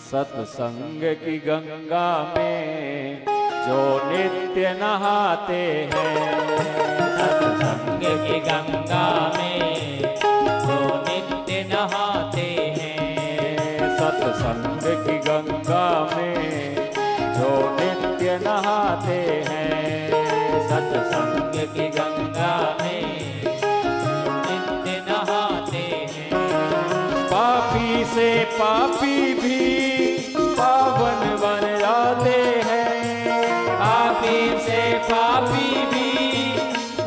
सत्संग की गंगा में जो नित्य नहाते हैं, सत्संग की गंगा में जो नित्य नहाते हैं, सत्संग की गंगा में जो नित्य नहाते हैं, सत्संग की गंगा में नित्य नहाते हैं। पापी से पापी भी पावन बन जाते हैं, पापी से पापी भी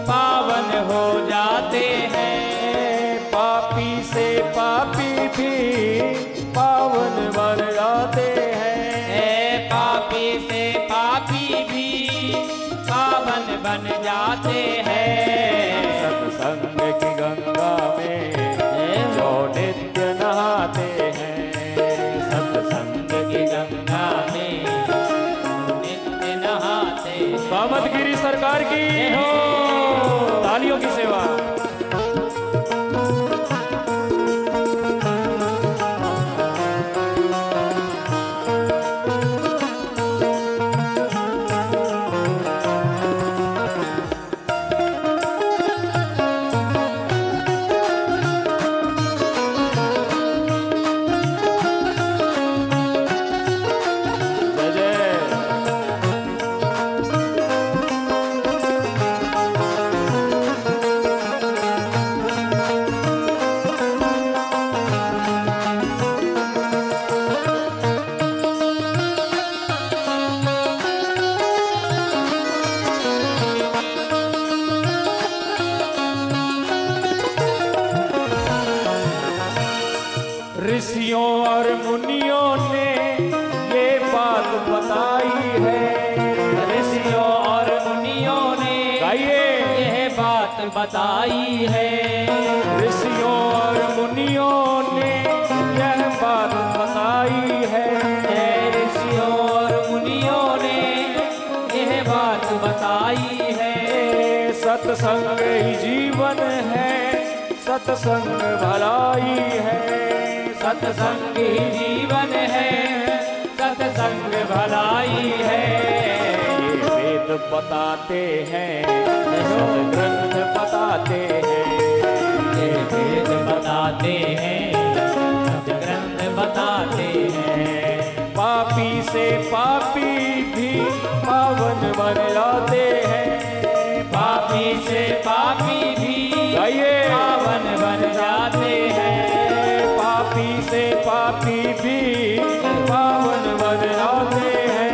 पावन हो जाते हैं, पापी से पापी भी पावन बन जाते हैं, पापी से पापी भी पावन बन जाते हैं। सत्संग की गंगा में जो नित्य नहाते हैं, सत्संग की गंगा में नित्य नहाते हैं। कामतगिरी सरकार की हो, तालियों की सेवा। ऋषियों और मुनियों ने ये बात बताई है, ऋषियों और मुनियों ने यह बात बताई है, ऋषियों और मुनियों ने यह बात बताई है, ऋषियों और मुनियों ने यह बात बताई है। सत्संग ही जीवन है, सत्संग भलाई है, सत्संग ही जीवन है, सत्संग भलाई है। ये वेद बताते हैं, सद्ग्रंथ बताते हैं, ये वेद बताते हैं, सद्ग्रंथ बताते हैं। पापी से पापी भी पावन बन जाते हैं, पापी से पापी भी पावन बन जाते हैं, पापी से पापी भी पावन बन जाते हैं,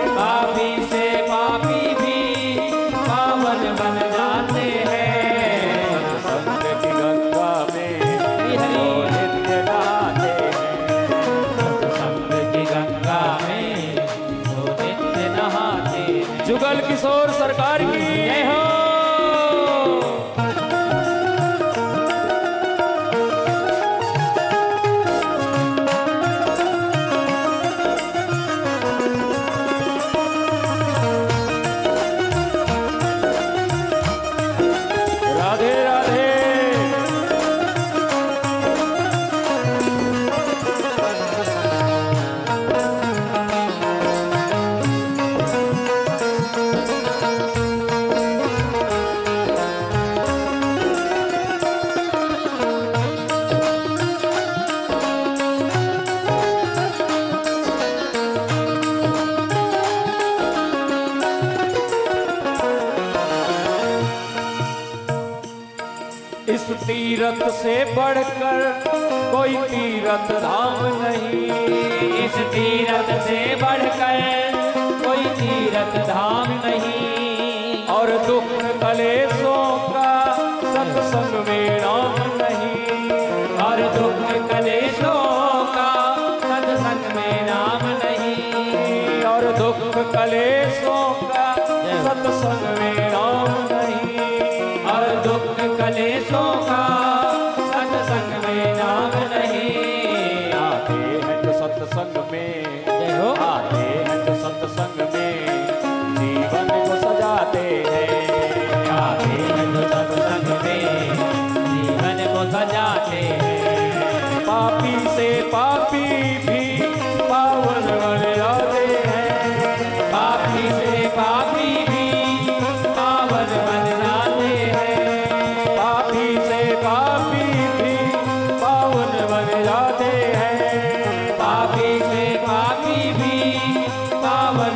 पापी से पापी भी पावन बन जाते हैं। सत्संग की गंगा में जो नित्य नहाते हैं, सत्संग की गंगा में जो नित्य नहाते हैं। जुगल किशोर सरकार की जय हो। राधे राधे। इस तीरथ से बढ़कर कोई तीरथ धाम नहीं, इस तीरथ से बढ़कर कोई तीरथ धाम नहीं, और दुख कलेशों का सत्संग में नाम नहीं, और दुख कलेशों का सत्संग में नाम नहीं, और दुख कलेशों का सत्संग में नाम नहीं, और दुख कलेशों का सत्संग में नाम नहीं। आते हैं जो सत्संग में, देखो आते हैं जो सत्संग में जीवन को सजाते हैं, आते हैं जो सत्संग में जीवन को सजाते हैं। पापी से पापी भी कांवर